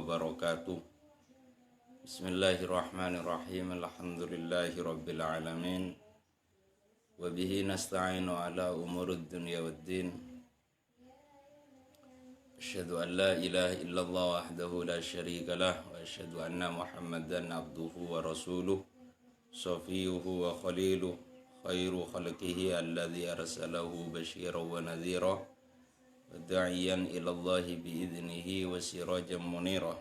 wabarakatuh. Bismillahirrahmanirrahim. Alhamdulillahi rabbil alamin. Wa bihi nasta'inu ala umurud dunya waddin. Asyhadu an la ilaha illallah wahdahu la syarika lah wa asyhadu anna Muhammadan abduhu wa rasuluh safiyuhu wa khaliluh khairu khalqihi alladhi arsalahu basyiran wa nadhira wa da'iyan ila Allah bi'idnihi wa sirajan munira.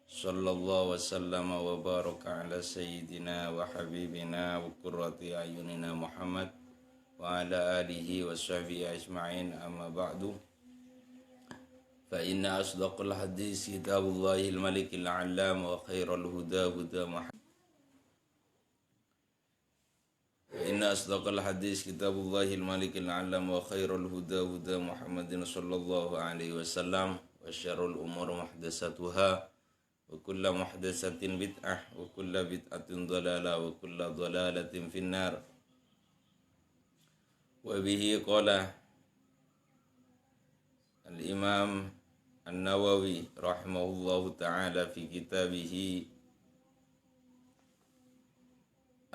Sallallahu wa sallama wa baraka ala sayyidina wa habibina wa qurrati ayunina Muhammad wa ala alihi wa sahbihi ajma'in, amma ba'du. Fa inna asdaqal hadis kitabullahil malikil a'lam wa khairal huda huda Muhammad. Inna asdaqal hadis kitabullahil malikil a'lam wa khairal huda huda Muhammadin sallallahu alaihi wasallam wa syarrul umur muhdatsatuha wa kullu muhdatsatin bid'ah wa kullu bid'atin dhalalah wa kullu dhalalatin finnar. Wa bihi qala Al-Imam An-Nawawi rahimahullahu ta'ala fi kitabih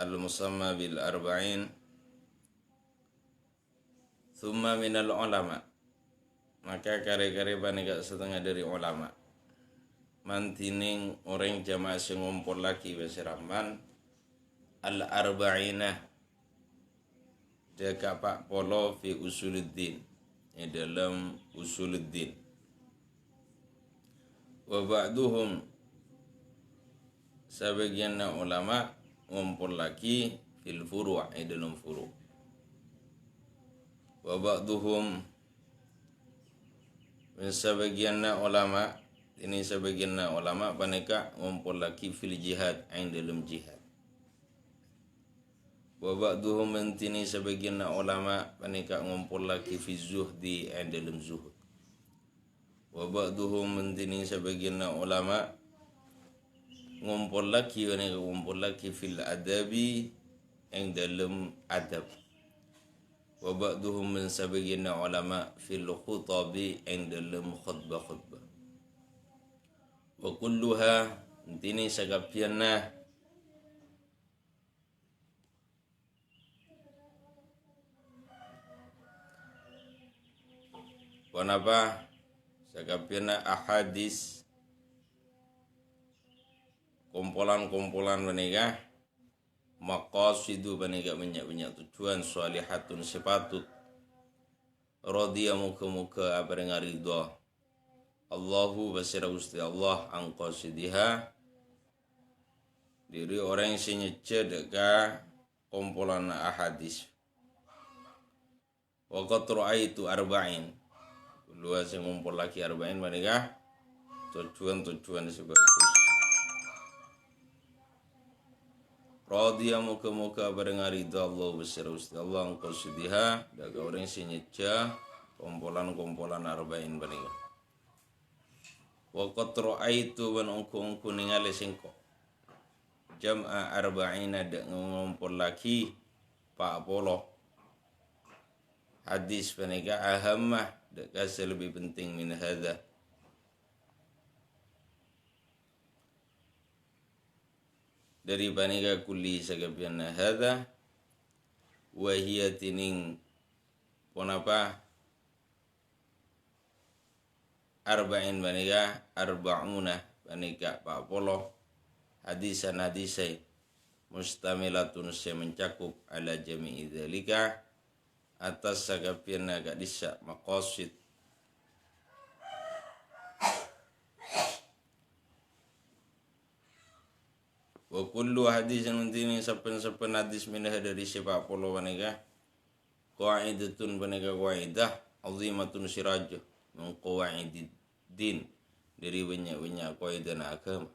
Al-Musamma bil Arba'in, thumma minal ulama, maka kare-kare banega setengah dari ulama mantining orang jamaah sing ngumpul lagi besiraman al-arba'ina deka pak polo fi usuluddin, dalam usuluddin. Wa ba'duhum, sebagian ulama ngumpul lagi fil furu' dalam furu'. Wa ba'duhum, sebagian ulama ini sebagian ulama mereka ngumpul lagi fil jihad dalam jihad. Wa ba'duhum ini sebagian ulama mereka ngumpul lagi fi zuhdi dalam zuhud. Wa ba'duhum ini sebagian ulama ngumpul lagi fil adabi yang dalam adab. Wa ba'duhum sebagian ulama fil khutabi yang dalam khutbah. Wa kulluha ini sagapianna wanapa sagapianna ahadis, kumpulan-kumpulan benega maqasidu benega banyak-banyak tujuan salihatun sepatut radhiya muka-muka abareng ridha Allahu basira Gusti Allah ang qasidiha diri orang yang senyece deka kumpulan ahadis. Wa qad ra'aitu arba'in, luas yang ngumpul lagi arba'in benega tujuan-tujuan sebagus radhiya muka-muka bareng ridha Allah basira Gusti Allah ang qasidiha daga orang senyece kumpulan-kumpulan arba'in benega. Wa qad ra'aitu wan ungku ningali singko jam'a arba'ina da ngumpul lagi 40 hadis penega ahammah da kasa lebih penting min hadza dari penega kulli sagabianna hadza wa hiya tining ponapa arba'in banega arba'una banega 40 hadisan hadisai mustamilatun se mencakup ala jami'i dzalika atas sagapianna gadisa maqasid wa kullu hadisin untini sapen-sapen hadis minah dari 40 banega qaidatun banega qaidah azimatun siraj min qawaidid din dari banyak-banyak kaidah agama.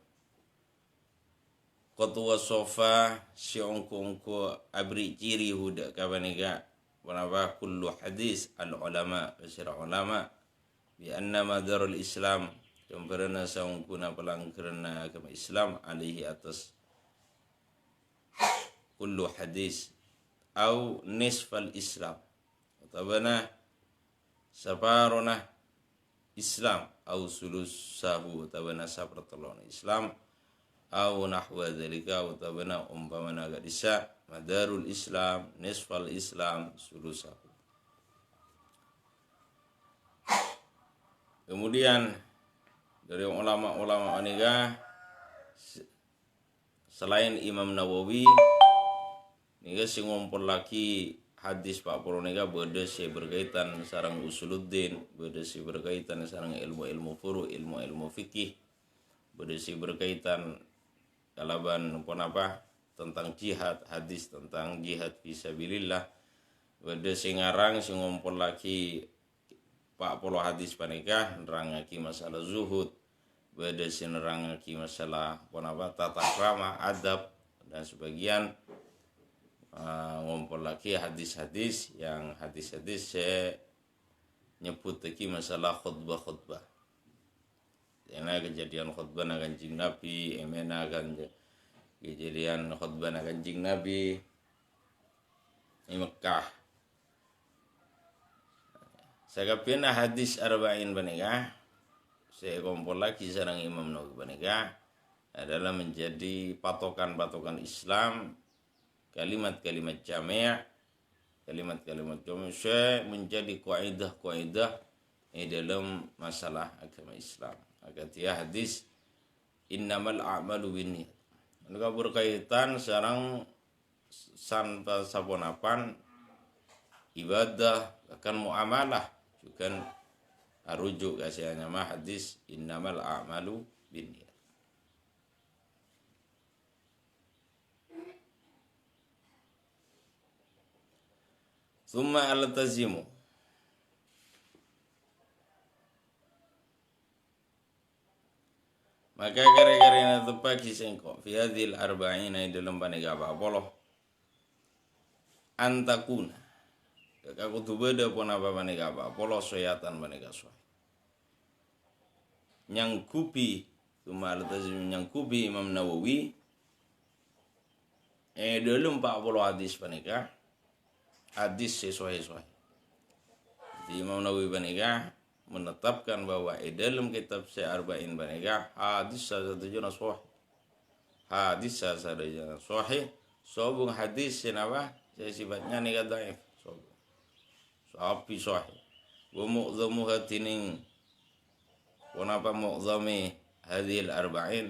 Qatwa sofa si ongko abri ciri huda kabanega wanaba kullu hadis al ulama basira ulama bi anna madarul islam kamparana saungkuna palangkarna agama Islam alaihi atas kullu hadis au nisfal islam atabana saparona Islam au sulusahu tabana sapertelon Islam au nahwa dzalika tabana umpamana gadisa madarul Islam nisfal Islam sulusahu. Kemudian dari ulama-ulama aniga selain Imam Nawawi niga sing ngumpul lagi hadis Pak Poro niga beda sih berkaitan sareng usuluddin, beda sih berkaitan sareng ilmu-ilmu furu, ilmu-ilmu fikih, beda sih berkaitan kalaban apa tentang jihad, hadis tentang jihad fisabilillah, beda sing ngarang sing ngumpul lagi Pak Polo hadis panika nerangake masalah zuhud, beda sing nerangake masalah tata krama, adab dan sebagian ngumpul lagi hadis-hadis yang hadis-hadis saya nyebut lagi masalah khutbah-khutbah. Karena kejadian khutbah na Kanjeng Nabi, emena kan kejadian khutbah na Kanjeng Nabi di Mekah. Sakapina hadis arba'in banika saya kumpul lagi sareng Imam Nawawi banika adalah menjadi patokan-patokan Islam, kalimat-kalimat jami', kalimat-kalimat jami' saya menjadi kaidah-kaidah dalam masalah agama Islam. Agatia hadis innamal a'malu binniyat. Ini berkaitan sareng sanpa saponapan ibadah akan muamalah juga rujuk kasihnya mah hadis innamal a'malu binniyat. Tsumma altazimu maka kare-kare tepa kisengko fi hadhil arba'ina dalam panega apa antakuna kaku beda pun apa manega apa polo soyatan manega soy nyangkupi tumal tazim nyangkupi Imam Nawawi dalam 40 hadis panega hadis sesuai di Imam Nawawi panega menetapkan bahwa dalam kitab Arba'in panega hadis satu jana sahih hadis satu jana sahih sobung hadis senapa sifatnya nega dhaif api sahih wa mu'dhamuha tining kenapa mu'dhami hadhil arba'in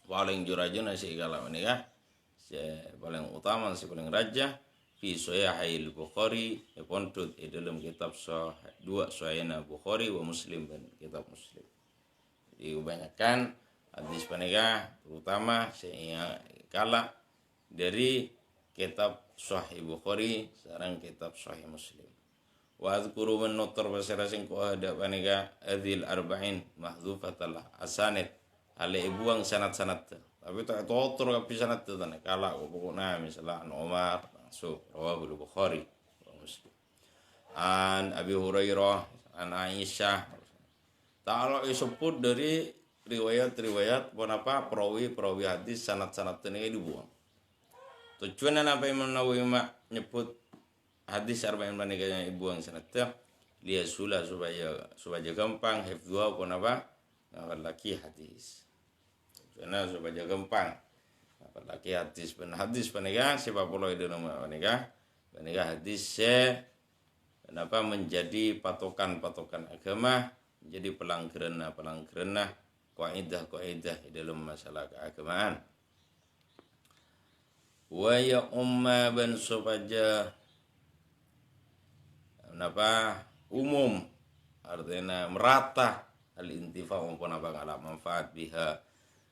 paling jurajuna segala menika paling utama paling raja fi sahihil Bukhari pontut dalam kitab dua sahihna Bukhari wa Muslim dan kitab Muslim. Jadi kebanyakan hadis menika terutama saya kala dari kitab Sahih Bukhari sareng kitab Sahih Muslim. Wa azkuru man nutar basara sing ko ada panika adzil arba'in mahzufatal asanid ale buang sanad-sanad tapi tak totor kapi sanad teh kala pokokna misalnya an Umar so rawahul Bukhari wa Muslim an Abi Hurairah an Aisyah ta'ala disebut dari riwayat-riwayat kenapa perawi hadis sanad-sanad ini dibuang. Tujuannya apa Imam Nawawi nyebut hadis arba'in panikanya dibuang sanadnya liyasula supaya gampang hifdzuha kenapa laki hadis. Tujuannya supaya gampang laki hadis panika sebab pula itu nama panika hadis kenapa menjadi patokan agama, menjadi pelanggaran kaidah dalam masalah keagamaan. Wa ya umma ban supaya umum artinya merata al intifa maupun ngala manfaat biha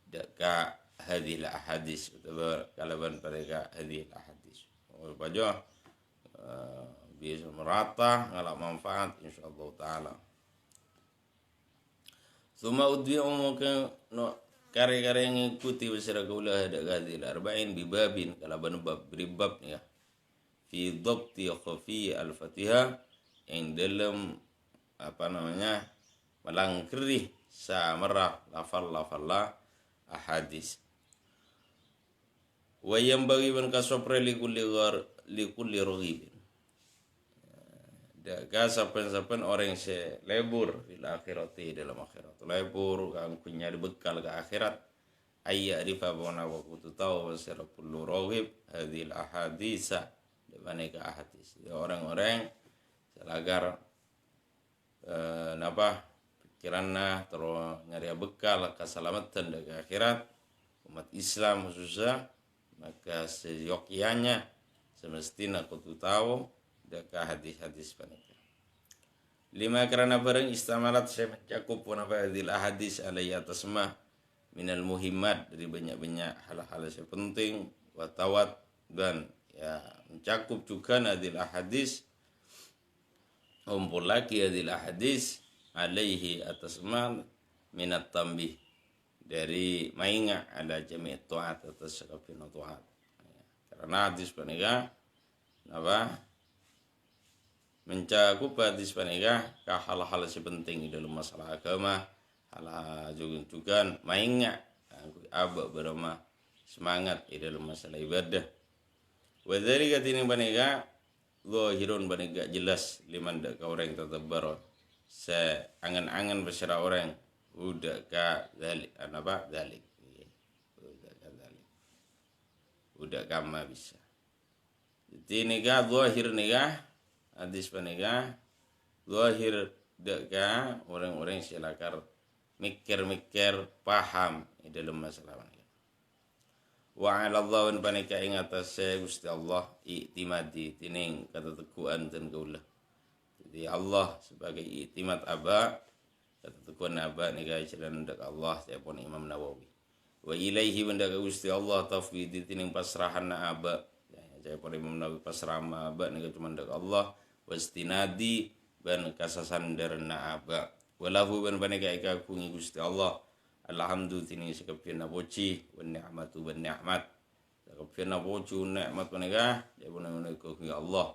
daka hadhil ahadis kalaban mereka hadhil ahadis supaya bisa merata ngala manfaat insyaallah taala. Suma udwi umuka kare-kare yang ngikuti bersara kaulah ada hadhil arba'in bibabin kalaban bab beribab ya fi dhabti khafi al-Fatihah yang dalam melangkeri samarah lafal-lafal ahadis. Wa yang bagi ban kasopre li kulli raghibin daga saben-saben orang se lebur fil akhirati dalam akhirat lebur kang punya bekal ke akhirat ayya rifa bona wa kutu tahu wasira kullu rawib hadhil ahadisa demane ke ahadis ya orang-orang selagar napa pikiranna terus nyari bekal keselamatan daga akhirat umat Islam khususnya maka seyokianya semestinya kutu tahu daka hadis-hadis panika. Lima karena barang istamalat saya mencakup punapa hadil hadis alai atas mah minal muhimmat dari banyak-banyak hal-hal yang penting watawat dan ya mencakup juga hadil hadis lagi hadil hadis alaihi atas mah minat tambih dari mainga ada jami' taat atas sakapina taat. Karena hadis panika napa mencakup hadis panika ka hal-hal sepenting dalam masalah agama hal juga mainnya aba berama semangat di dalam masalah ibadah wa dzalika tinin panika zahirun panika jelas liman dak ka orang tatabar se angan-angan bersara orang udah ka dzalik apa dzalik udah kama bisa jadi nika zahir nika hadis panika zahir deka orang-orang silakar mikir-mikir paham di dalam masalah panika wa 'ala Allah panika ing atase Gusti Allah i'timadi tining kata teguhan dan kaulah jadi Allah sebagai i'timad aba kata teguhan aba nika jalan dak Allah telepon Imam Nawawi wa ilaihi benda Gusti Allah tafwidi tining pasrahan aba saya pada Imam Nawawi pasrama aba nika cuma dak Allah wastinadi ban kasasandarna aba walahu ban baneka ika kungi Gusti Allah alhamdu tini sakapina poci wan ni'matu ban ni'mat sakapina poci nikmat baneka ya bunana kungi Allah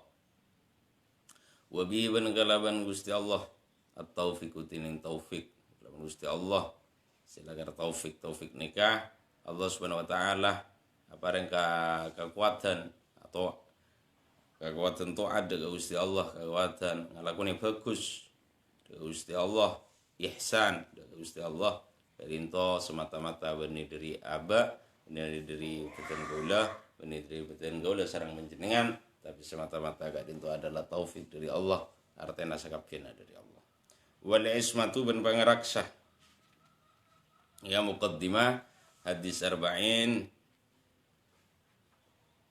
wa bi ban kalaban Gusti Allah at-taufiq tini taufik lawan Gusti Allah silakan taufik nikah Allah Subhanahu wa taala apareng kekuatan atau kekuatan taat dari Gusti Allah, kekuatan ngalakuni bagus dari Gusti Allah, ihsan dari Gusti Allah, perinto semata-mata benih dari aba, benih dari beten gaula, benih dari beten gaula sareng menjenengan, tapi semata-mata gak itu adalah taufik dari Allah, artinya sakabkeuna dari Allah. Wal ismatu ben pangaraksa. Ya muqaddimah hadis arba'in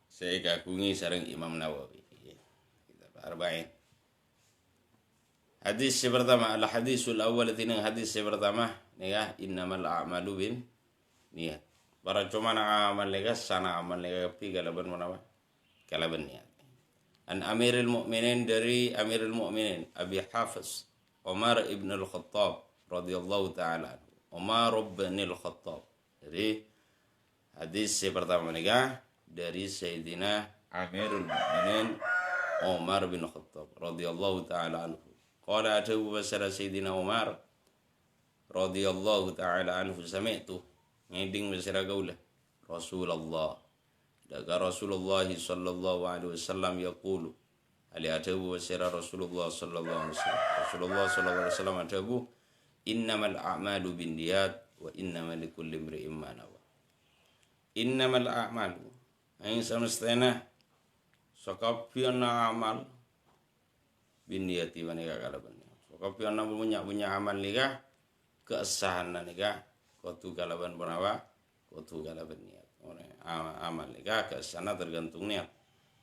saya kagungi sareng Imam Nawawi. Arba'in. Hadis yang pertama al hadisul awal tinang hadis yang pertama nih innamal a'malu bin niat. Para cuma amal lega sana amal lega pi kalaban manawa kalaban niat. An Amirul Mukminin dari Amirul Mukminin Abi Hafiz Umar ibn al-Khattab radhiyallahu taala. Umar ibn al-Khattab. Jadi hadis yang pertama nih dari Sayyidina Amirul Mukminin Umar bin Khattab radhiyallahu taala anhu. Qala atahu basara Sayyidina Umar radhiyallahu taala anhu sami'tu ngiding basara gaula Rasulullah daga Rasulullah sallallahu alaihi wasallam yaqulu ali atahu basara Rasulullah sallallahu alaihi wasallam Rasulullah sallallahu alaihi wasallam atahu innamal a'malu binniyat wa innamal likulli imri'in ma nawa. Innamal a'malu aing samestana sakapiana amal biniyati manika kalaban sakapiana punya amal nika keasahan nika kudu kalaban panawa kudu kalaban niat amal nika keasahan tergantung niat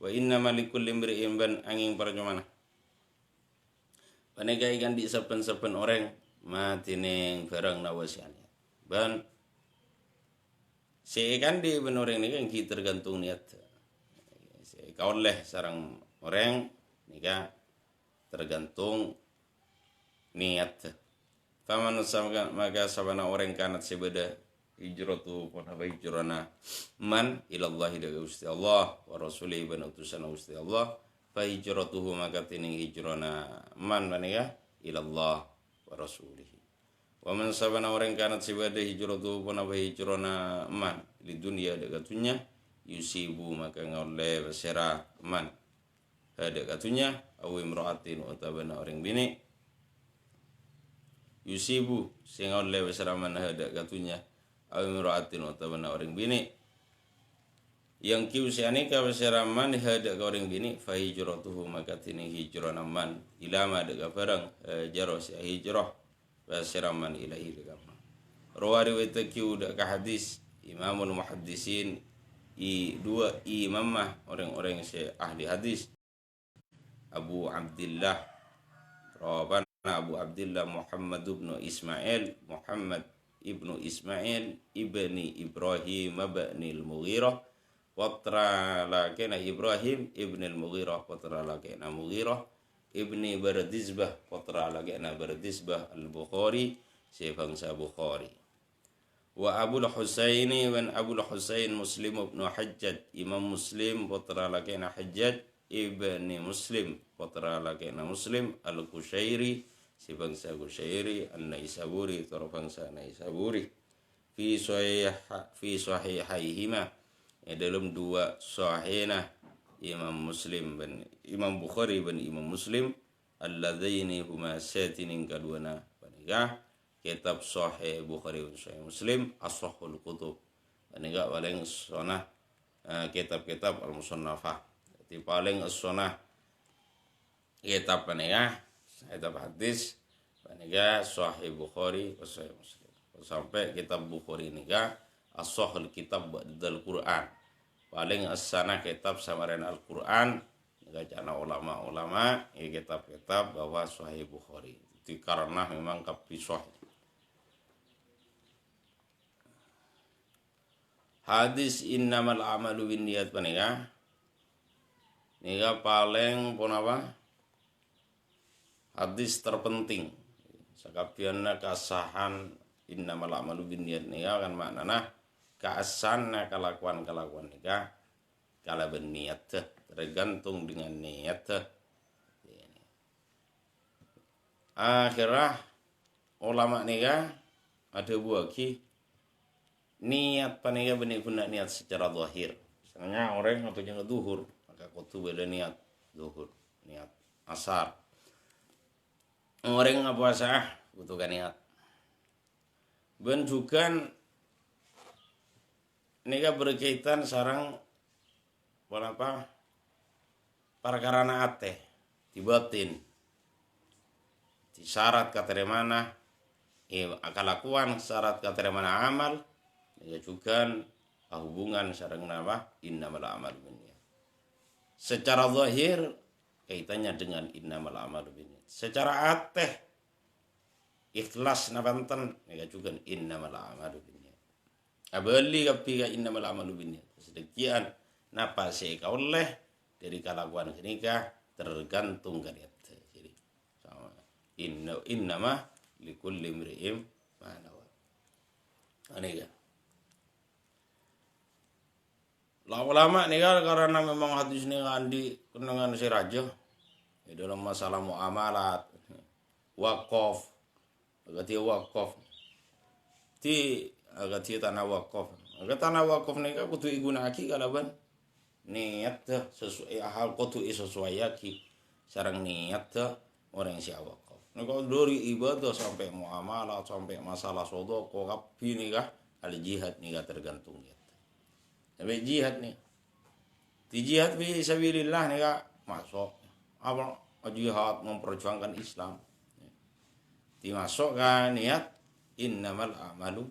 wa inna malikul imri'in ban angin parjumana panika ikan di saben-saben orang matining barang nawasiane ban sekan di benoreng nika tergantung niat oleh sarang orang nika tergantung niat. Faman sama maka sabana orang kanat sebeda hijratu pun apa hijrana man ilallahi daga Gusti Allah wa rasulih ban utusan Gusti Allah fa hijratuhu maka tining hijrana man manika ilallah wa rasulih. Wa man sabana orang kanat sebeda hijratuhu pun apa hijrana man li dunya daga dunya yusibu maka ngoleh bersera man hendak katunya awi imra'atin utabana orang bini yusibu sing oleh wasaraman hendak katunya awi imra'atin utabana orang bini yang kiusiani ka wasaraman hendak orang bini fa hijratuhu maka tini hijrah naman ilama deka barang jaro si hijrah wasaraman ilahi deka rawari wa kiu deka hadis imamul muhaddisin dua imamah orang-orang si ahli hadis Abu Abdullah Muhammad ibnu Ismail ibni Ibrahim ibni al-Mughirah watra lakena Ibrahim ibni al-Mughirah watra lakena Mughirah ibni Bardizbah watra lakena Bardizbah al-Bukhari si bangsa Bukhari wa Abul Husaini wan Abul Husain Muslim ibnu Hajjaj Imam Muslim watra lakena Hajjaj ibni Muslim putra lakena Muslim al-Qushairi si bangsa Qushairi an-Naisaburi toro bangsa Naisaburi fi sahihaihima dalam dua sahihna Imam Muslim dan Imam Bukhari dan Imam Muslim alladzaini huma satinin kaduna panika kitab sahih Bukhari dan sahih Muslim as-sahhul kutub panika paling sonah kitab-kitab al-musannafah di paling as-sonah kitab panika kitab hadis panika sahih Bukhari wa sahih Muslim sampai kitab Bukhari nika as-sahih kitab ba'dal Quran paling as-sanah kitab samaran Al-Quran nika jana ulama-ulama ini kitab-kitab bahwa sahih Bukhari itu karena memang kapi sahih hadis innamal a'malu binniyat panika nika paling pun apa hadis terpenting sakabianna kasahan innamal a'malu binniyat nika kan maknana kaasanna kelakuan-kelakuan nika kala berniat tergantung dengan niat akhirah ulama nika ada buaki niat panika benar-benar niat secara zahir misalnya orang atau jangan zuhur kutu beda niat zuhur niat asar orang puasa butuh niat ben juga nika berkaitan sarang apa perkara ate dibatin di syarat kateremana kelakuan syarat kateremana amal nika juga hubungan sarang nama innamal a'malu binniyat secara zahir kaitannya dengan innamal a'malu binniyat secara ateh ikhlas nabanten nika juga innamal a'malu binniyat abali kapi ka innamal a'malu binniyat sedekian napa sih kauleh dari kelakuan kenika tergantung kalian jadi sama innama likulli imri'in ma nawa anika lah ulama nih karena memang hadis ini andi kenangan si raja di dalam masalah muamalat wakaf agak tanah wakaf nih kudu igunaki kalaban niat sesuai hal kudu sesuaiaki sarang niat orang si wakaf nih kalau dari ibadah sampai muamalat sampai masalah sodoko kapi nih al jihad nih tergantung ya. Tapi jihad nih, di jihad fisabilillah nih kak masuk apa jihad memperjuangkan Islam, dimasukkan niat innamal a'malu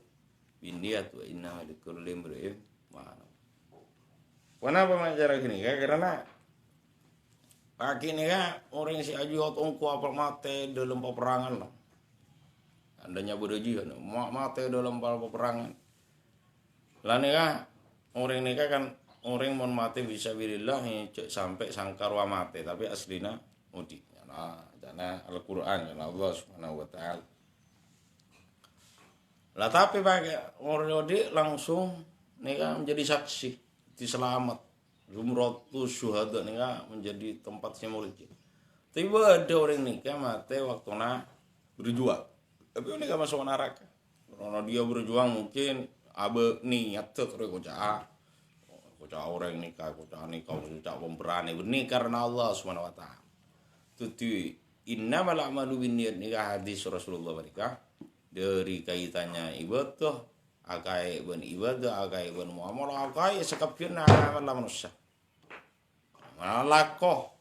binniyat wa innamal likulli imri'in ma nawa. Kenapa cara gini kak? Karena kaki nih kak orang si jihad ongko apa mate dalam peperangan lah, andanya berjihad mate dalam peperangan, lah nih kak. Orang nikah kan orang mau mati fisabilillah sampai sangkar wa mati tapi aslina mudik karena Al-Qur'an karena Allah Subhanahu wa taala. Lah tapi pakai orang mudik langsung nikah menjadi saksi diselamat. Zumratus syuhada nikah menjadi tempat simbolik. Tiba ada orang nikah mati waktuna berjuang. Tapi nikah masuk neraka. Karena dia berjuang mungkin abe niat terus kocak kocak orang nikah kocak pemberani ini karena Allah Subhanahu wa taala. Tutu innamal a'malu binniyat nikah hadis Rasulullah mereka dari kaitannya ibadah akai ben ibadah akai ben muamalah akai sekapirna amal manusia. Malako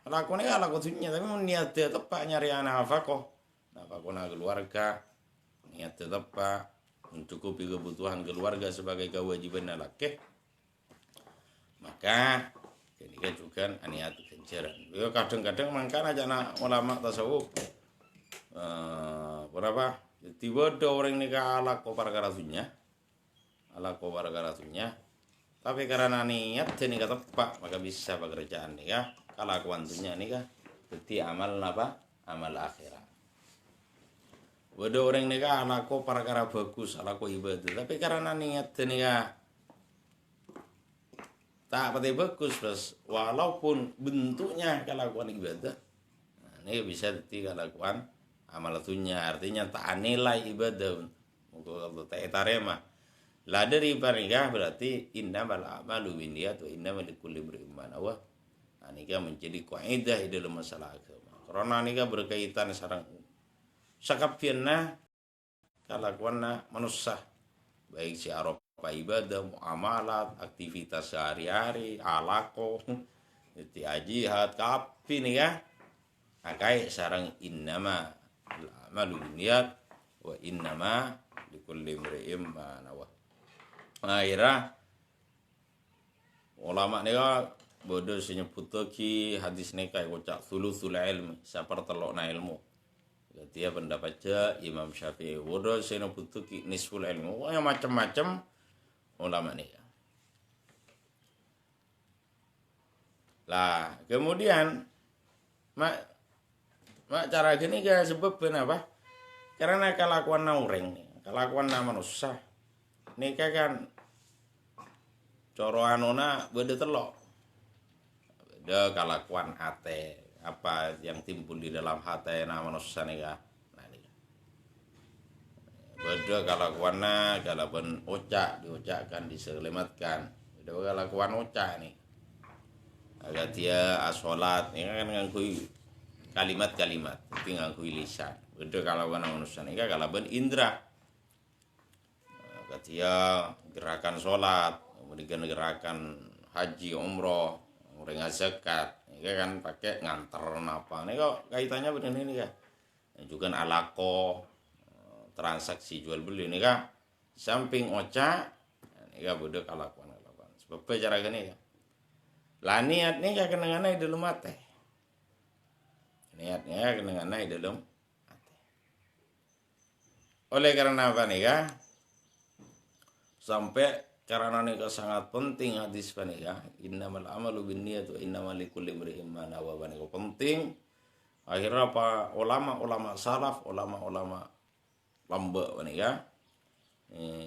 ini laku dunia tapi niat tepat nyari anak nafkah keluarga niat tepat mencukupi kebutuhan keluarga sebagai kewajiban laki maka ini kan juga niat kejaran. Kadang-kadang makanya anak ulama tasawuf berapa tiba ada orang nikah ala ko perkara dunia tapi karena niat dan nikah tepat maka bisa pekerjaan nikah kelakuan dunia nikah jadi amal apa amal akhirat. Ada orang nikah ala ko perkara bagus ala ko ibadah tapi karena niat dan nikah tak pati bagus terus walaupun bentuknya kelakuan ibadah ini bisa jadi kelakuan amal dunia artinya tak nilai ibadah untuk tak etarema lah dari nikah berarti innamal a'malu binniyat wa innamal likulli imri'in ma nawa. Nikah menjadi kaidah dalam masalah agama karena nikah berkaitan sareng sakapieunna kalakuanna manusia baik si aropa ibadah muamalat aktivitas sehari-hari alako jihad kapi nikah akai sareng innama a'malu binniyat wa innama likulli imri'in ma nawa. Akhirnya ulama nikah bodoh senyebut ki hadis nikah kocak thuluthul ilmi sapertelokna ilmu. Dia pendapat Imam Syafi'i bodoh senyebut ki nisful ilmu. Yang macam-macam ulama nikah. Lah kemudian mak cara gini ga sebab kenapa? Karena kelakuan orang nih, kelakuan manusia nikah kan coro anona beda telok beda kelakuan hati apa yang timbul di dalam hati manusia nikah beda kelakuannya kalaupun diucapkan diselimatkan beda kelakuan ucap nih agak dia asolat ini kan ngangkui kalimat-kalimat tapi ngangkui lisan beda kelakuan manusia nikah kalaupun indra dia gerakan sholat, kemudian gerakan haji, umroh, orang zakat, ini kan pakai nganter apa? Ini kok kaitannya begini nih kan? Juga alako, transaksi jual beli ini kan? Samping oca, ini kan bodoh kelakuan. Sebab cara gini kan? Lah niat ini kan kenangannya di dalam hati. Niatnya kenangannya di dalam hati. Oleh karena apa nih kan? Sampai karena nikah sangat penting hadis panika innamal amalu binniyat wa innamal likulli imri'in ma nawa penting akhirnya apa ulama salaf ulama lamba panika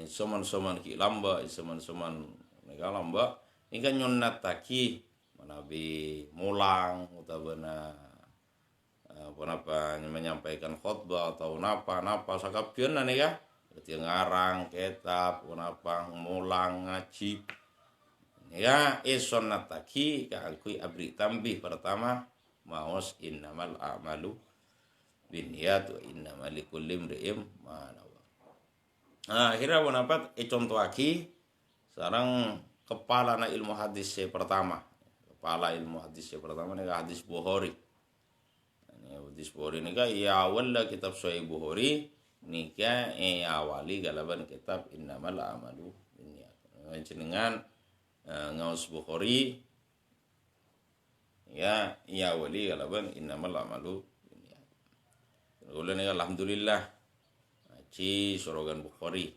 soman ki nikah lamba ini kan nyunat taki manabi mulang utabana apa menyampaikan khutbah atau napa sakapieun nikah dia ngarang kitab kenapa mulang ngaji ya isonnataki kaangkui abri tambih pertama maos innamal a'malu binniyat wa innamal likulli imri'in ma nawa. Akhirnya pendapat contoh lagi sekarang kepala ilmu hadis pertama ini hadis Bukhari. Hadis Bukhari ini kan ya wala kitab Sahih Bukhari nikah awali galaban kitab innamal a'malu binniyat. Jenengan ngaos Bukhari ya wali galaban innamal a'malu binniyat. Ulah nikah alhamdulillah ngaji sorogan Bukhari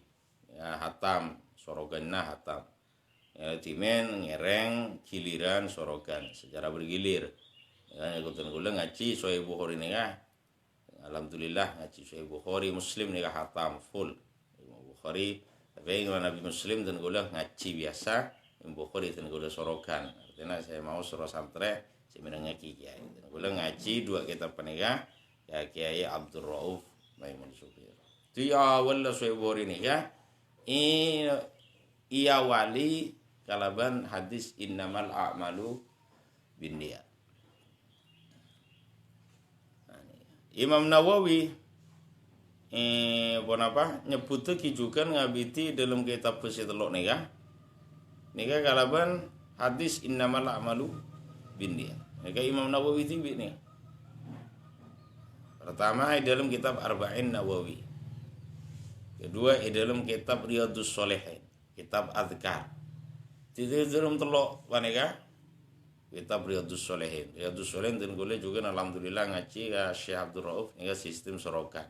ya hatam soroganna hatam. Ya timen ngereng giliran sorogan secara bergilir. Ya ikutan kula ngaji Sahih Bukhari nikah alhamdulillah ngaji Sahih Bukhari Muslim nikah hatam full Bukhari tapi kalau Nabi Muslim dan gue ngaji biasa Bukhari dan gue sorokan artinya saya mau suruh santri saya menengah kiai dan gue ngaji dua kitab penikah ya Kiai Abdul Rauf Maimun Subir itu ya awal Sahih Bukhari nikah iya wali kalaban hadis innamal a'malu binniyat. Imam Nawawi nyebut juga ngabiti dalam kitab besi teluk nika kalaban hadis innamal a'malu binniyat. Nika Imam Nawawi tibi nih. Pertama dalam kitab Arba'in Nawawi. Kedua dalam kitab Riyadhus Shalihin, kitab Adzkar. Tidak dalam teluk waneka kitab Riyadhus Shalihin. Riyadhus Shalihin dan boleh juga alhamdulillah ngaji ya Syekh Abdul Rauf nika sistem sorokan.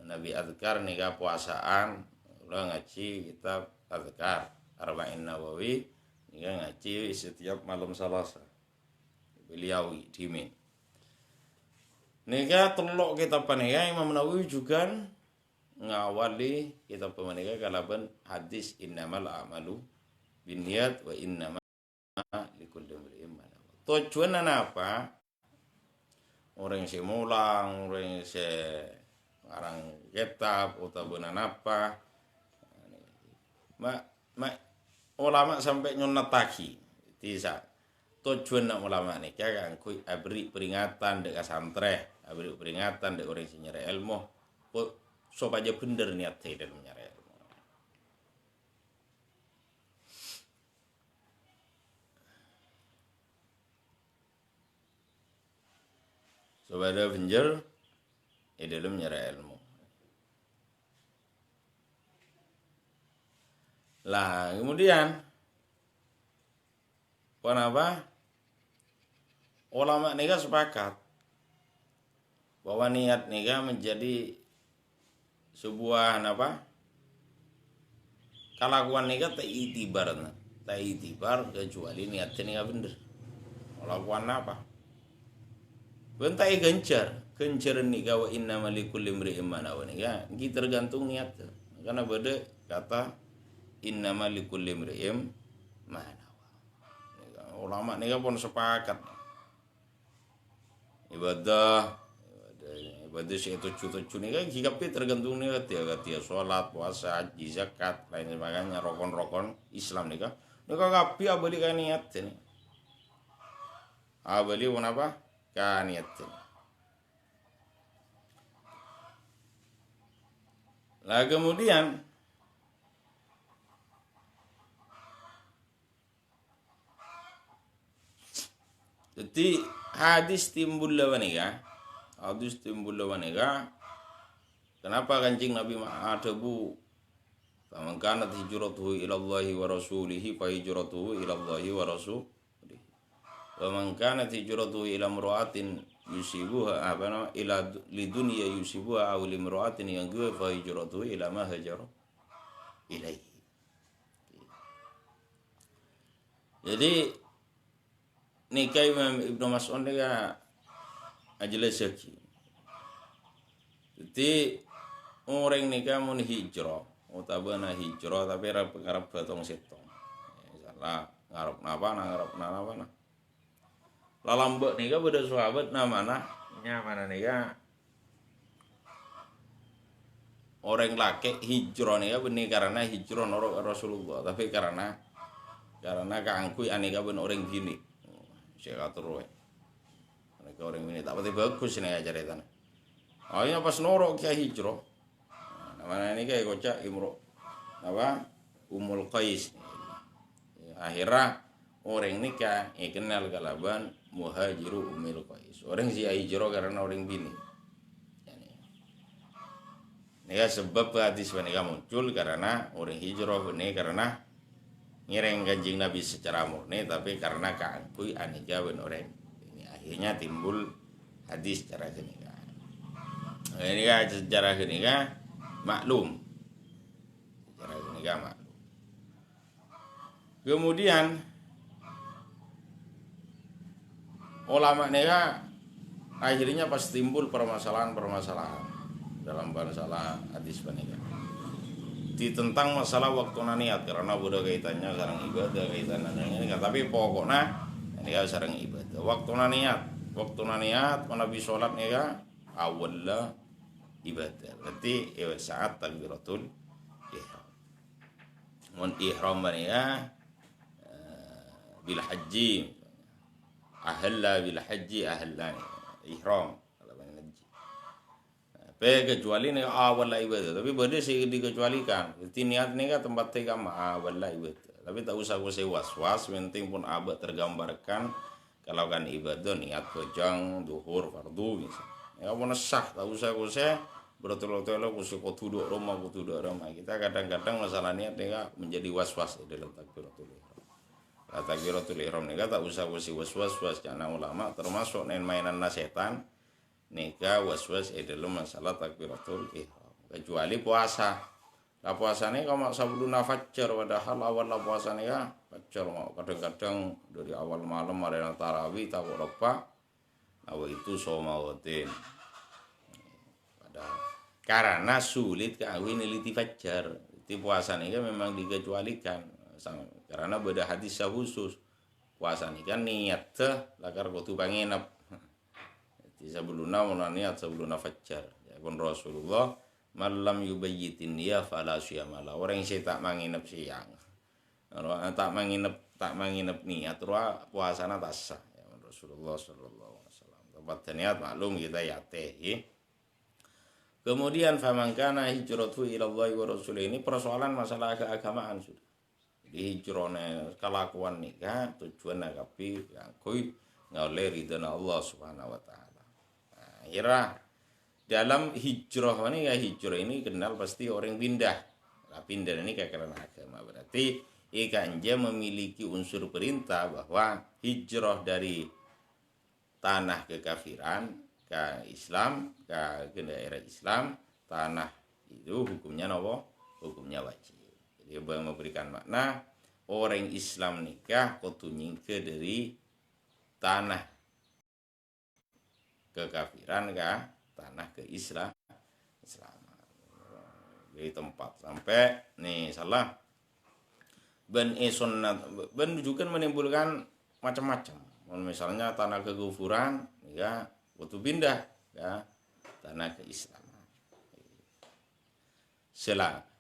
Nabi Adzkar nika puasaan ulah ngaji kitab Adzkar Arba'in Nawawi nika ngaji setiap malam Selasa. Beliau dimin. Nika teluk kitab panika Imam Nawawi juga ngawali kitab panika kalaban hadis innamal a'malu binniyat wa innama likulli imrin ma nawa. Tujuan apa? Orang yang mulang, orang yang ngarang kitab utawa apa. Ulama sampai nyonataki. Bisa. Tujuan nak ulama nih kan kui abri peringatan dek santre, abri peringatan dek orang sing nyari ilmu. Supaya bener niat dalam nyari ilmu. Supaya bener dalam nyari ilmu. Lah kemudian kenapa ulama nika sepakat bahwa niat nika menjadi sebuah kelakuan nika tak itibar kecuali niatnya nika bener. Kelakuan apa? Bentai gencar nika wa innamal likulli imrin ma nawa nika tergantung niat. Karena beda kata innamal likulli imrin ma nawa. Ulama nika pun sepakat ibadah sih tujuh nih kan jikapi tergantung nih dia sholat puasa haji zakat lain sebagainya rokon Islam nih kan kapi abali kan niat nih abali apa kan niat lah kemudian jadi hadis timbul lawan nih kan hadis timbul lawan ega. Kenapa kancing Nabi Ma'adabu faman kanat hijratuhu ila Allahi wa rasulihi fa hijratuhu ila Allahi wa rasulihi wa man kanat hijratuhu ila imra'atin yusibuha ila lidunya yusibuha aw limra'atin yang gue fa hijratuhu ila ma hajara ilaihi. Jadi nikah Imam Ibnu Mas'ud nika ajelas seki. Jadi orang nikah mun hijrah, utabana hijrah tapi ngarep batong setong. Salah ngarep napa. Lalambek nikah beda sahabat namana mana nikah orang laki hijrah nikah benih karena hijrah noro Rasulullah tapi karena keangkui anika ben orang gini. Saya atur wae. Orang ini tak pati bagus nih ajaran. Akhirnya pas norok kia hijrah. Namanya ini kayak kocak imro Ummul Qais. Akhirnya orang nikah kenal kalaban muhajiru Ummul Qais. Orang si hijrah karena orang bini. Ini sebab hadis menika muncul karena orang hijrah ini karena ngireng kanjeng Nabi secara murni tapi karena keangkui anika ben orang. Akhirnya timbul hadis secara kenika. Ini kan secara kenika maklum. Secara kenika maklum. Kemudian ulama nika akhirnya pas timbul permasalahan dalam masalah hadis menika. Ditentang masalah waktu niat karena udah kaitannya sareng ibadah kaitannya ini tapi pokoknya ini sareng ibadah. Waktu niat Nabi sholat nika awal lah ibadah. Berarti saat takbiratul ihram. Mun ihram nika bil haji, ahalla bil haji, ahalla ihram kalau haji. Kecuali nih awal lah ibadah, tapi beda sih dikecualikan. Jadi niat nih kan tempat tiga awal lah ibadah. Tapi tak usah was-was, penting pun abad tergambarkan kalau kan ibadah niat bojang, duhur, fardu misalnya. Ya pun sah, tak usah bertele-tele kusik kutuduk rumah. Kita kadang-kadang masalah niat nih menjadi was-was dalam takbiratul ihram. Takbiratul ihram nih tak usah was-was karena ulama termasuk mainan setan. Nika was-was dalam masalah takbiratul ihram. Kecuali puasa. Lah puasanya kalau sabduna fajar padahal awal lah puasanya ya fajar mau kadang-kadang dari awal malam ada yang tarawih tahu apa. Nah itu somawatin. Padahal karena sulit kawin niliti fajar. Di puasanya kan memang dikecualikan. Karena beda hadis khusus. Puasanya kan niat lakar kutu panginap. Sebelumnya mulai niat sebelumnya fajar. Ya pun Rasulullah malam yubayyitin ya fala syamala. Orang yang tak menginap siang. Orang tak menginap niat puasana tak sah. Ya Rasulullah sallallahu alaihi wasallam. Tempat niat maklum kita ya teh. Kemudian famangkana hijratu ila Allah wa rasul ini persoalan masalah keagamaan sudah. Jadi hijrahnya kelakuan nikah tujuan ngapi ngakui ngoleh ridana Allah Subhanahu wa taala. Akhirnya dalam hijrah ini kenal pasti orang pindah. Nah, pindah ini karena agama berarti ikanja memiliki unsur perintah bahwa hijrah dari tanah kekafiran ke Islam ke daerah Islam tanah itu hukumnya nopo hukumnya wajib. Jadi memberikan makna orang Islam nikah kudu nyingke dari tanah kekafiran ke tanah ke Islam di tempat sampai nih salah ben sunnat ben juga menimbulkan macam-macam. Misalnya tanah kekufuran ya butuh pindah ya tanah ke Islam.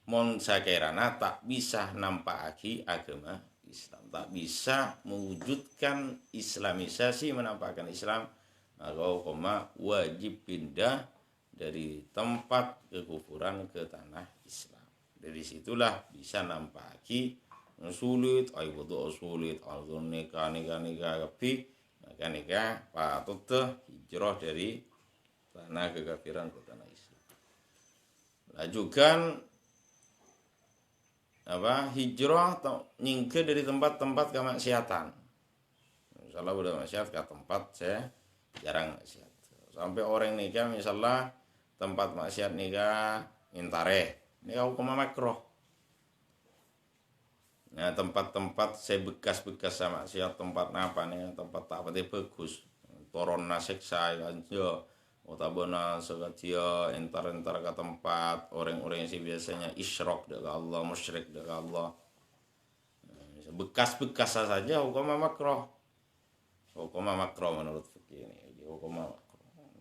Mon sakirana tak bisa nampakaki agama Islam, tak bisa mewujudkan islamisasi menampakkan Islam. Maka wajib pindah dari tempat kekufuran ke tanah Islam. Dari situlah bisa nampaki sulit, betul sulit, nikah tapi nikah patut hijrah dari tanah kekafiran ke tanah Islam. Lajukan hijrah nyingke dari tempat-tempat kemaksiatan. Misalnya udah maksiat ke tempat saya jarang maksiat. Sampai orang nikah misalnya tempat maksiat nikah intare. Ini hukum makruh. Nah, tempat-tempat saya bekas-bekas sama maksiat tempat apa nih? Tempat tak apa bagus. Toron nasiksa aja. Otabona segatia entar-entar ke tempat orang-orang yang biasanya isyrok dengan Allah, musyrik dengan Allah. Bekas-bekas saja hukum makruh. Hukum makruh menurut fikih ini. Hukum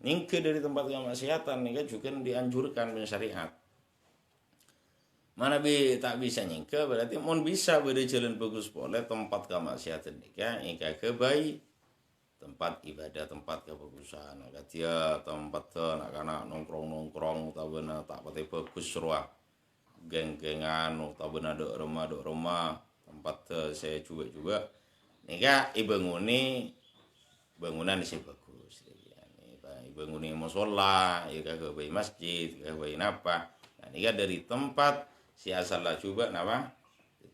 ningke dari tempat kemaksiatan nikah juga dianjurkan dengan syariat. Mana tak bisa nyingke berarti mon bisa beda jalan bagus boleh tempat kemaksiatan nikah ke baik tempat ibadah tempat kebagusan dia tempat anak-anak nongkrong tabena tak pati bagus ruah geng-gengan tabena dok rumah tempat saya juga nikah bangunan isi bagus bangunin musola, ya ke masjid, ke apa. Nah, ini kan dari tempat si asal lah coba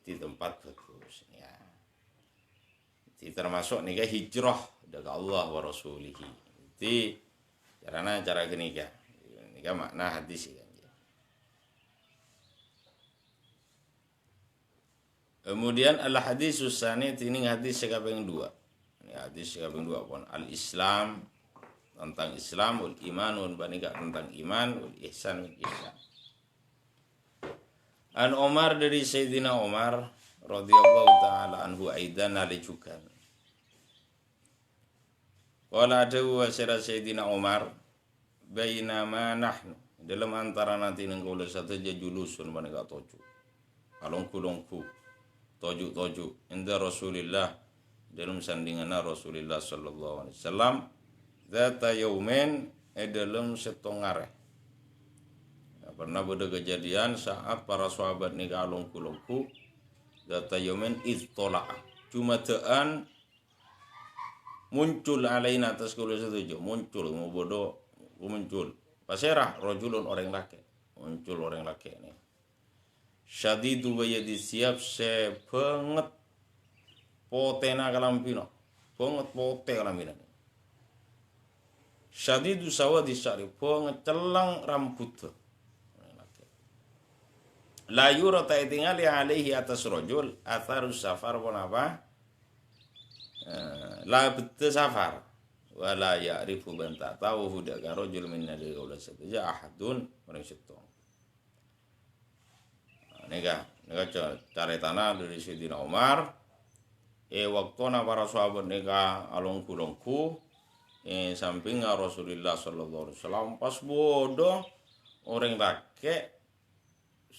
di tempat bagus ya. Jadi termasuk nikah hijrah dari Allah wa rasulihi. Jadi cara nikah. Nikah makna hadis ya. Kemudian al hadis susani ini hadis kaping 2. Ini hadis kaping 2 pun al-Islam tentang Islam, wal iman, wal banika tentang iman, wal ihsan, wal ihsan. An Umar dari Sayyidina Umar radhiyallahu taala anhu aidan alijukan. Qala adawu wasira Sayyidina Umar bainama nahnu dalam antara nanti nengkula satu julusun banika toju. Alongku toju inda Rasulillah dalam sandingan Rasulullah sallallahu alaihi wasallam zata yaumin dalam setengah. Pernah ada kejadian saat para sahabat ni kalungku zata yaumin ittola'a cuma tean muncul alaina atas kulo setuju muncul muncul pasirah rajulun orang laki muncul orang laki ini syadidul wayadi siap sepenget potena kalampino penget pote kalampino syadidu sawadi syari penget celang rambut la yura tinggali alaihi atas rajul atharus safar pun apa la betul safar wala ya'rifu ban tak tahu hudak rajul minna li qaula saja ahadun orang situ nega cari tanah dari Sayyidina Umar waktuna para sahabat nega alongku samping Rasulullah sallallahu alaihi wasallam pas bodoh orang laki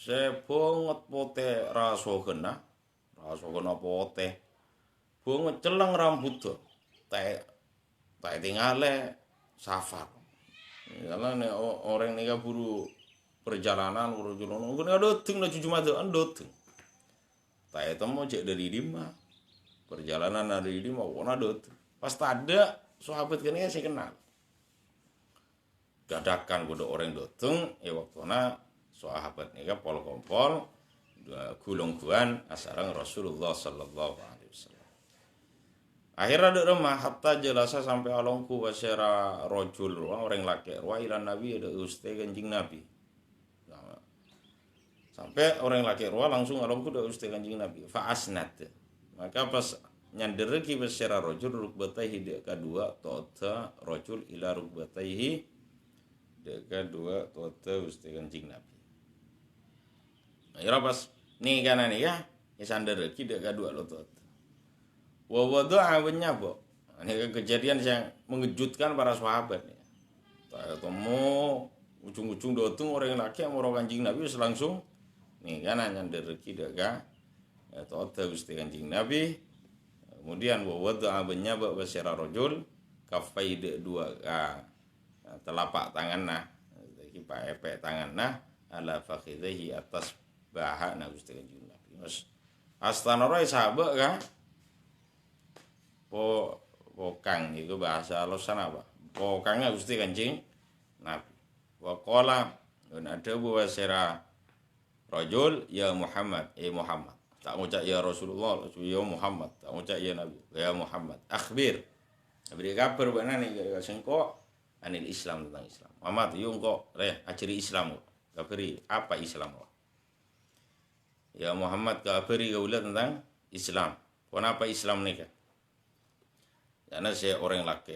seponget pote rasogena pote bunget celang rambut tuh tak tinggalnya safar karena orang ini buru perjalanan nggak doting lah cucu mata doting tak temu cek dari lima perjalanan dari lima warna doting pas ada sahabat kan saya kenal dadakan kuda orang doting waktunya sahabat nika pol kompol gulung-guan asarang Rasulullah sallallahu alaihi wasallam. Akhirnya ada remah hatta jelasa sampai alongku wasera rojul orang laki wa ila nabi ada uste kanjing nabi. Sampai orang laki langsung alongku ada uste kanjing nabi. Fa asnat. Maka pas nyandereki wasera rojul rukbataihi dia kedua tota rojul ila rukbataihi dia kedua tota uste kanjing nabi. Akhirnya pas nih kanan ya sandar kita kedua lo tuh. Wawadoa benyabo. Ini kejadian yang mengejutkan para sahabat. Tak ketemu ujung-ujung dotung orang laki yang mau kanjing Nabi langsung nih kanan sandar kita ga. Atau gusti kanjing Nabi. Kemudian wawadoa benyabo basira rojul kafai dua telapak tangan nah, kipa epek tangan nah ala fakhidhihi atas bahak na gusti kanjing Nabi. Mas astana roy sahabat kan pokang itu bahasa losan apa pokangnya gusti kanjing Nabi wa qala dan ada buat sera rajul ya Muhammad Muhammad tak ngucap ya Rasulullah ya Muhammad tak ngucap ya Nabi ya Muhammad akhbir beri kabar bana nih sengko anil Islam tentang Islam Muhammad yung kok ajari Islam kabari apa Islam ya Muhammad kabari gaula tentang Islam kenapa Islam nih kan karena saya orang laki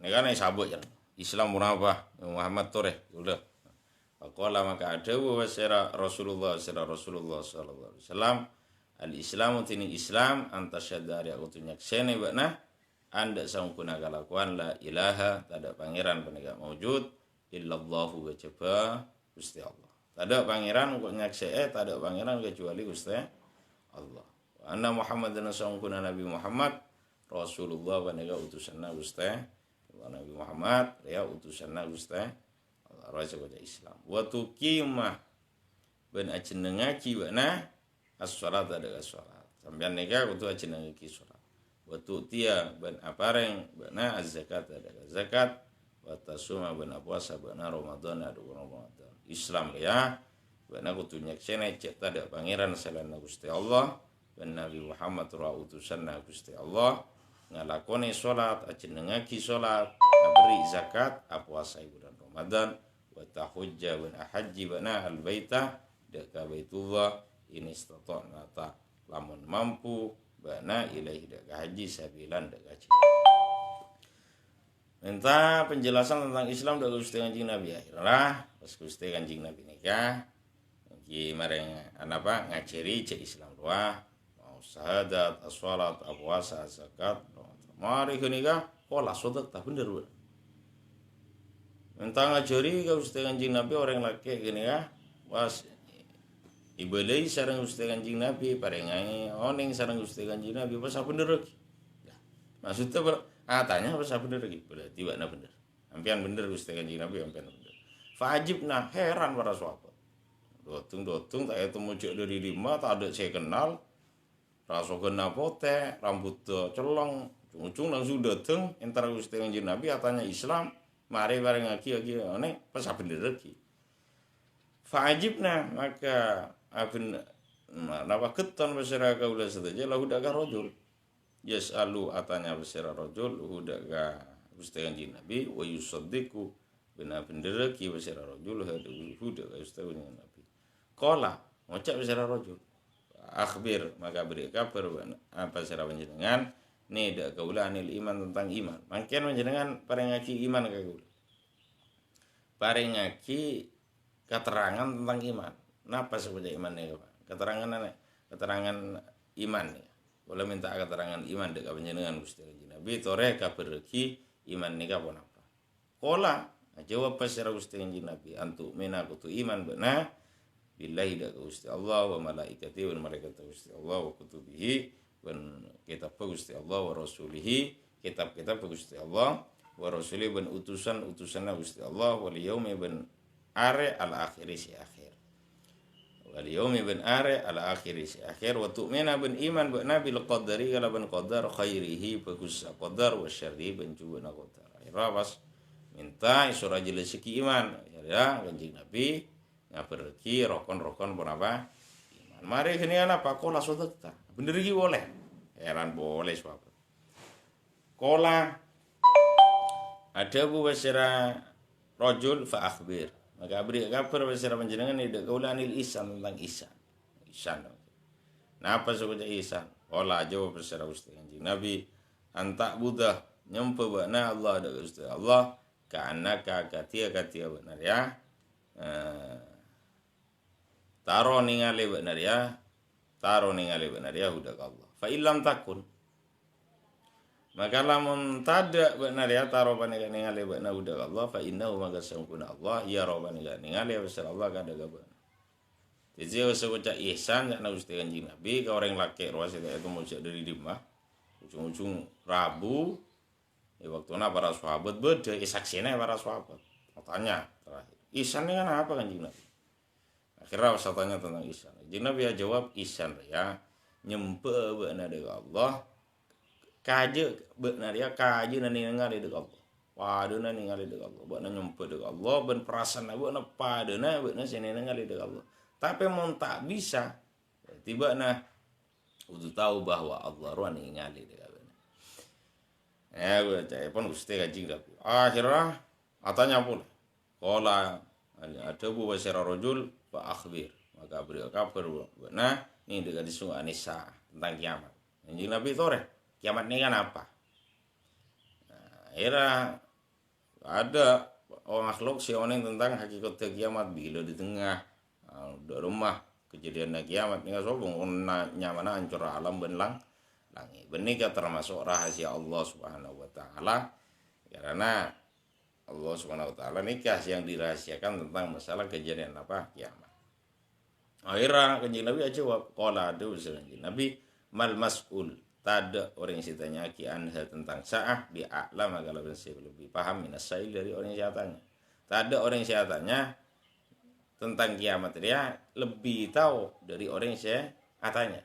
ini kan sabut ya Islam apa Muhammad tore udah Faqala maka ada wasira Rasulullah sallallahu alaihi wasallam al-Islamu tini Islam antasyadari aku tunyak sene bakna anda sangkuna kalakuan la ilaha tak ada pangeran penegak maujud illallahu keceba Gusti Allah. Tak ada pangeran kok nyaksee tak ada pangeran kecuali Gusti Allah. Wa anna Muhammadan sangkuna Nabi Muhammad Rasulullah penegak utusanna Gusti Nabi Muhammad ya utusanna Gusti Allah raja pada Islam. Wa tuqimah ben ajenengaji bakna as-salat ada as-salat. Sampeyan nikah kudu ajenengaji salat. Wa tu'tiya ban apareng bana az-zakat ada zakat wa tasuma bana puasa bana Ramadan ada Ramadan. Islam ya bana kudu nyaksene cek tada pangeran selain Gusti Allah dan Nabi Muhammad ra utusan Gusti Allah ngalakoni salat ajenengaki salat beri zakat puasa bulan Ramadan wa tahujja bana haji bana al-baita deka baitullah ini istata'na ta lamun mampu bana ilahi dak haji sabilan dak haji. Minta penjelasan tentang Islam dak Gusti Kanjeng Nabi akhirlah pas Gusti Kanjeng Nabi nikah iki mareng anapa ngajari cek Islam doa mau syahadat as-salat puasa zakat mari nikah pola sodak tak bener. Minta ngajari ka Gusti Kanjeng Nabi orang laki gini ya was ibadai sareng Gusti Kanjeng Nabi parengai oning sareng Gusti Kanjeng Nabi pas bener lagi. Maksudnya tanya apa bener lagi? Berarti bakna bener. Ampian bener Gusti Kanjeng Nabi ampian bener. Fajibna heran para sahabat. Dotung tak ketemu cek dari lima tak ada saya kenal. Rasa kena pote, rambut celong, ujung langsung dateng entar Gusti Kanjeng Nabi katanya Islam, mari bareng lagi aneh pas bener lagi. Fajibna maka abin napa keton bersera kaula saja lahu daga rajul. Yas'alu atanya bersera rajul lahu daga Gusti Kanjeng Nabi wa yusaddiqu benar bener lagi bersera rajul lahu daga Gusti Kanjeng Nabi. Qala ngocak bersera rajul. Akhbir maka beri kabar apa sira panjenengan ni dak kaula anil iman tentang iman. Mangken panjenengan parengake iman ka kaula. Parengake keterangan tentang iman. Napa sebenarnya iman niku, Pak? Keterangan iman ya. Kula minta keterangan iman dak panjenengan Gusti Nabi tore kabar iki iman nika apa napa. Qala jawab sira Gusti Nabi antu menaku tu iman benar billahi da Gusti Allah wa malaikati wa malaikat Gusti Allah wa kutubihi wa kitab Gusti Allah wa rasulihi kitab-kitab Gusti Allah wa rasulihi ban utusan Gusti Allah wal yaumi ban are al akhiri si akhir wal yaumi ban are al akhiri si akhir wa tu'mina ban iman ba nabil qadari kala ban qadar khairihi bagus qadar wa syarri ban juga na qadar rawas minta isura jelas iman ya Kanjeng Nabi pergi rokon berapa iman. Mari gini apa kola sodekta bener iki boleh heran boleh sebab kola ada bu basira rojul fa akhbir maka beri kabar basira panjenengan ida kaula anil isan tentang isan nah apa sebutnya isan kola jawab basira Gusti Kanjeng Nabi antak buddha nyempe bakna Allah ada Gusti Allah ka'annaka katia benar ya taro ningali benar ya hudak Allah fa illam takun maka lamun tada benar ya taro panika ningali benar hudak Allah fa innahu maka sangkuna Allah ya robani ningali besar Allah kada gaban jadi sebuah ihsan ya Gusti Kanjeng Nabi ka orang laki ruas itu mau dari dimah ujung-ujung Rabu waktu para sahabat beda saksina para sahabat tanya terakhir ihsan ini kan apa Kanjeng Nabi. Akhirnya saya tanya tentang ihsan. Jadi Nabi jawab ihsan ya nyempe benar dengan Allah. Kaje benar ya kaje nani ningali dengan Allah. Padana ningali dengan Allah. Benar nyempe dengan Allah ben perasaan benar padana benar sini ningali dengan Allah. Tapi mun tak bisa tiba nah udah tahu bahwa Allah ruan ningali dengan benar. Ya gue telepon Gusti Kanjeng Nabi. Akhirnya katanya pula. Qala ada bu basira rajul fa akhbir maka beri kabar nah ini dengan disungai Anisa tentang kiamat Kanjeng Nabi tore kiamat ini kan apa akhirnya ada makhluk si oning tentang hakikat kiamat bila di tengah rumah kejadian kiamat ini sobong nyamana hancur alam benlang langit benika termasuk rahasia Allah Subhanahu wa taala karena Allah Subhanahu wa taala nikah yang dirahasiakan tentang masalah kejadian apa kiamat. Akhirnya Kanjeng Nabi jawab qala adu Kanjeng Nabi mal mas'ul tada orang yang ditanya ki anha tentang sa'ah bi a'lam kalau lebih paham minasail dari orang yang tanya. Tada orang yang tanya tentang kiamat dia lebih tahu dari orang yang saya tanya.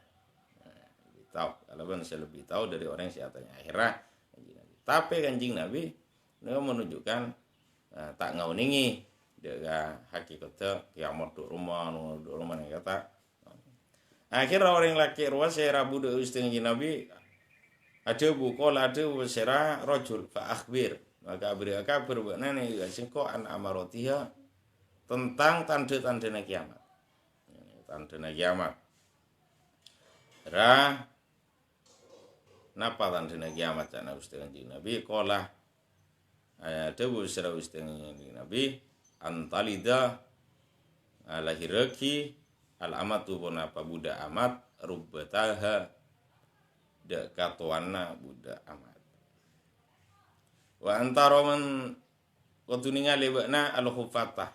Lebih tahu kalau saya lebih tahu dari orang yang saya tanya. Akhirnya tapi Kanjeng Nabi dia menunjukkan tak ngauningi dia hakikatnya kiamat di rumah yang kata akhirnya orang laki ruas saya rabu de Gusti Nabi ada bukola ada wasera rojul fa akhbir maka beri kabar benar nih singko an amarotiha tentang tanda-tanda kiamat napa tanda kiamat cana Gusti Nabi kola ada wasera Gusti Nabi antalida lahiraki al-amatu apa budak amat rubbataha da katuana budak amat wa antara man kutuninga lebana al-khufatah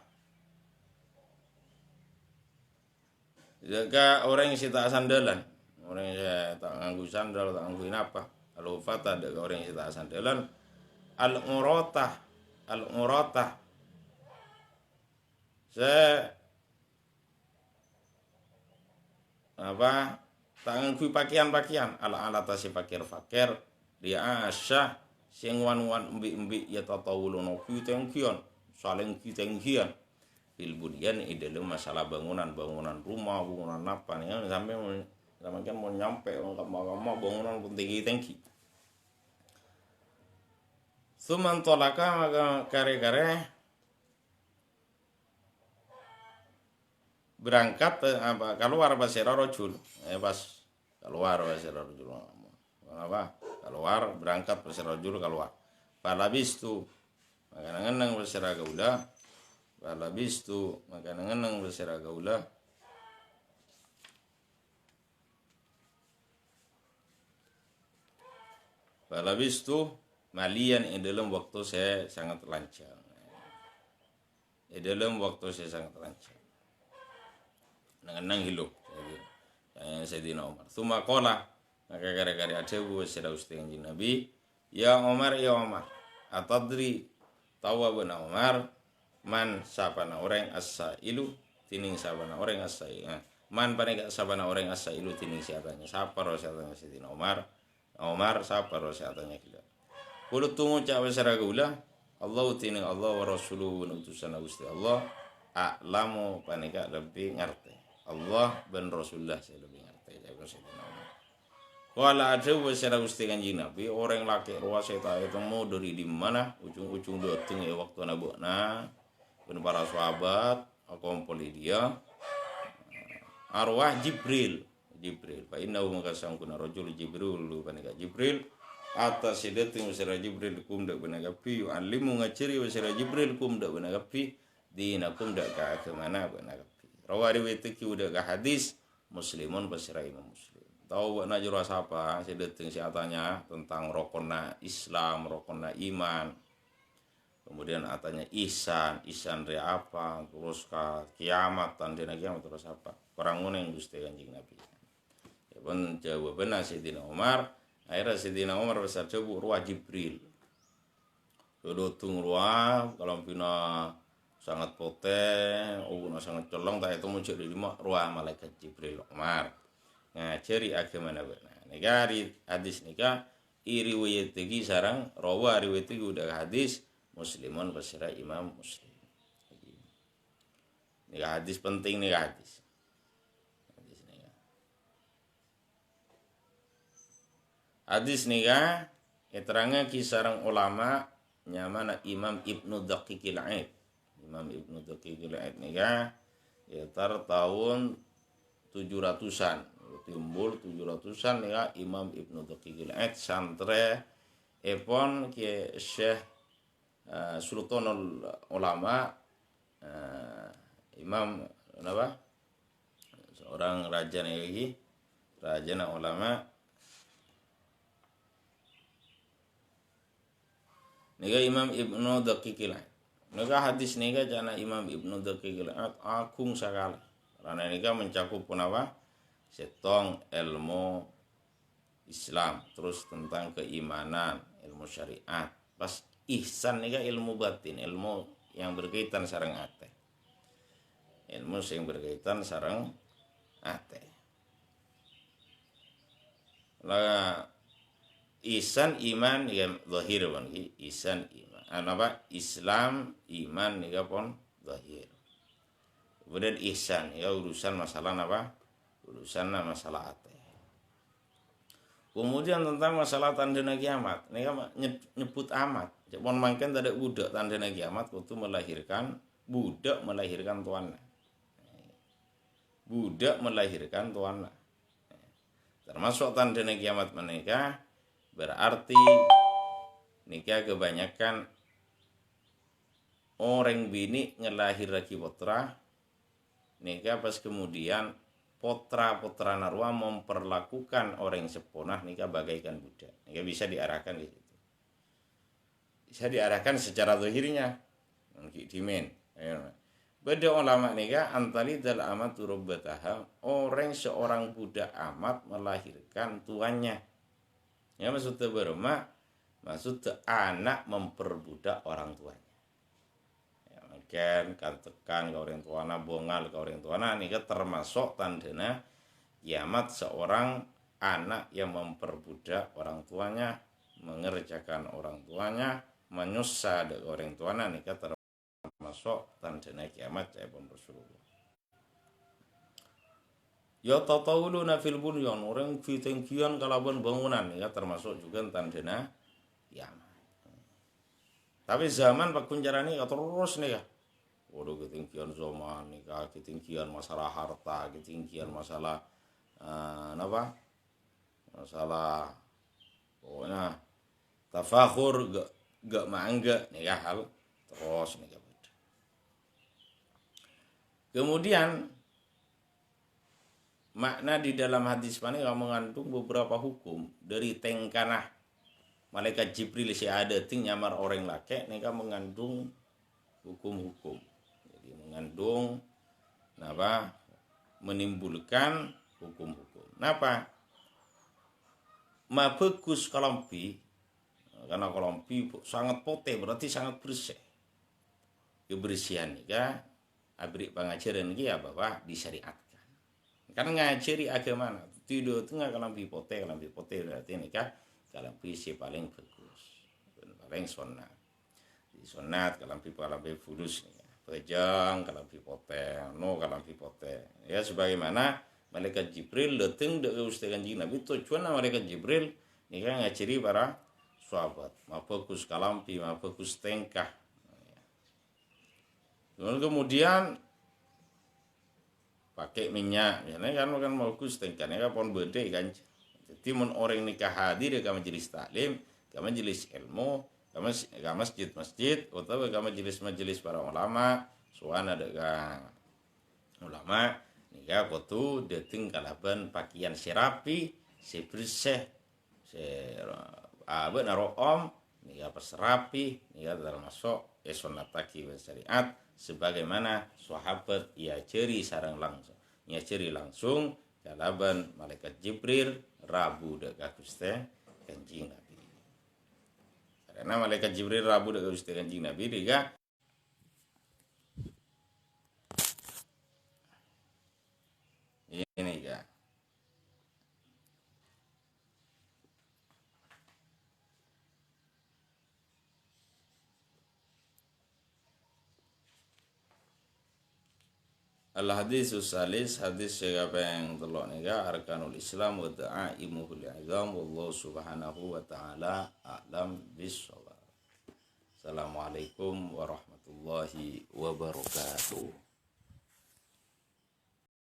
jika orang yang tak sandalan orang yang tak nganggu sandal tak nganggu apa Al-hufata ada orang yang tak sandalan. Al-uratah saya apa tangan kui pakaian ala-alatasi fakir dia asyah sing wan-wan embi-embi ya tatawulun kui tengkian saling kui tengkian fil bunyan dalam masalah bangunan rumah, bangunan apa nih sampai kan mau nyampe mau bangunan pun tinggi. Suman tolaka maka kare-kare berangkat keluar basira rojul pas keluar basira rojul apa keluar berangkat basira rojul keluar palabistu maka ngeneng basira gaula palabistu maka ngeneng basira gaula palabistu malian dalam waktu saya sangat lancar dalam waktu saya sangat lancar nang hilup Sayyidina Umar. Tsumma qala maka gara-gara adebu sira usteng Nabi, ya Umar atadri tawabuna Umar man sabana orang as-sailu tining sabana orang as-sail. Man paneka sabana orang as-sailu tining siatanya. Sapa ro siatanya Sayyidina Umar. Umar sapa ro siatanya kita. Kulo tungu cawe sira gula Allah tining Allah wa rasuluhu utusan Gusti Allah a'lamu paneka lebih ngerti. Allah dan Rasulullah saya lebih ngerti jago Sayyidina Umar. Kalau ada secara Gusti Kanjeng Nabi orang laki ruas eta itu mau dari di mana ujung-ujung datang ya waktu nabokna dan para sahabat akumpul dia arwah Jibril fa innahu makasangkuna rajul Jibril panika Jibril atas sedating wasira Jibril kum dak benagapi alimu ngaciri wasira Jibril kum dak benagapi dinakum dak ka kemana benagapi. Rawa riwayat ki udah ke hadis Muslimun basira Imam Muslim. Tahu buat najur apa? Saya datang siatanya tentang rokona Islam, rokona iman. Kemudian atanya ihsan re apa? Terus ke kiamat, tanda kiamat terus apa? Perang yang Gusti Kanjeng Nabi. Ya pun jawabannya Sayyidina Umar. Akhirnya Sayyidina Umar bersabda ruah Jibril. Dodotung ruah kalau pina sangat poten, sangat colong, tak itu muncul di ruah malaikat Jibril Umar ngajari agama Nabi. Negari hadis nikah iriwayat tinggi sarang rawa riwayat tinggi udah hadis Muslimun basira Imam Muslim. Ini hadis penting nih hadis. Hadis nikah keterangan kisarang ulama nyamana Imam Ibnu Daqiqil Aid. Imam Ibnu Daqiqil Aid nikah sekitar tahun 700-an timbul 700-an nikah Imam Ibnu Daqiqil Aid santre epon ke Syekh Sultanul Ulama Imam apa seorang raja lagi raja ulama nikah Imam Ibnu Daqiqil Aid. Nika hadis nika jana Imam Ibnu Daqiqil Aid agung sekali. Karena nika mencakup apa? Setong ilmu Islam, terus tentang keimanan, ilmu syariat. Pas ihsan nika ilmu batin, ilmu yang berkaitan sareng ate. Ilmu yang berkaitan sareng ate. Lah ihsan iman ya zahir bang, ihsan iman. Apa Islam iman nika pon zahir. Kemudian ihsan ya urusan masalah apa? Urusan masalah ate. Kemudian tentang masalah tanda kiamat, nika nyebut amat. Pon mangken ada budak tanda kiamat kudu melahirkan budak melahirkan tuanna. Budak melahirkan tuanna. Termasuk tanda kiamat menikah berarti nikah kebanyakan orang bini ngelahir lagi putra nikah pas kemudian putra narwa memperlakukan orang seponah nikah bagaikan budak. Nikah bisa diarahkan di situ. Bisa diarahkan secara zahirnya. Dimen. Beda ulama nikah antali dal amat rubbataha orang seorang budak amat melahirkan tuannya. Ya maksudnya bermak, maksudnya anak memperbudak orang tuanya. Ya, mungkin kan tekan ke orang tuanya, bongal ke orang tuanya, ini kan termasuk tandanya kiamat seorang anak yang memperbudak orang tuanya, mengerjakan orang tuanya, menyusah dari orang tuanya, ini kan termasuk tandanya kiamat ya pun Rasulullah. Ya tatawuluna fil bunyan, orang tinggian kalaban bangunan ya termasuk juga tandana kiamat. Tapi zaman Pak Kunjarani terus nih ya. Waduh ketinggian zaman nih, ketinggian masalah harta, ketinggian masalah apa? Masalah pokoknya tafakhur gak mangga nih ya hal terus nih. Kemudian makna di dalam hadis ini mengandung beberapa hukum dari tengkanah malaikat Jibril si ada ting nyamar orang laki ini kan mengandung hukum-hukum. Jadi mengandung apa menimbulkan hukum-hukum. Napa? Bagus kalampi karena kalampi sangat pote berarti sangat bersih. Kebersihan ini kan abri pengajaran ini ya bahwa disyariat. Kan ngajari agama tidak tengah kalampi pote berarti nikah kalampi si paling bagus paling sunnah di sunnat kalampi fulus pejang kalampi pote no kalampi pote ya sebagaimana malaikat Jibril datang dari Ustaz Kanjeng Nabi tujuan malaikat Jibril nikah ngajari para sahabat ma bagus kalampi ma bagus tengkah. Kemudian pakai minyak ya kan bagus tengkane kan pon bede kan jadi mun orang nikah hadir ke majelis taklim ke majelis ilmu ke masjid atau ke majelis para ulama suana dengan ulama nikah kudu dateng kalaban pakaian serapi bersih abe naro om nikah perserapi nikah termasuk sunat taki syariat sebagaimana sahabat ia ceri sarang langsung ia ceri langsung kalaban malaikat Jibril Rabu dekat Gusti Kanjeng Nabi. Karena malaikat Jibril Rabu dekat Gusti Kanjeng Nabi dia ini ya. Al-hadisus salis hadis siapa yang telok nika arkanul Islam wa da'imuhul azam wallahu subhanahu wa ta'ala a'lam bissawab. Assalamualaikum warahmatullahi wabarakatuh.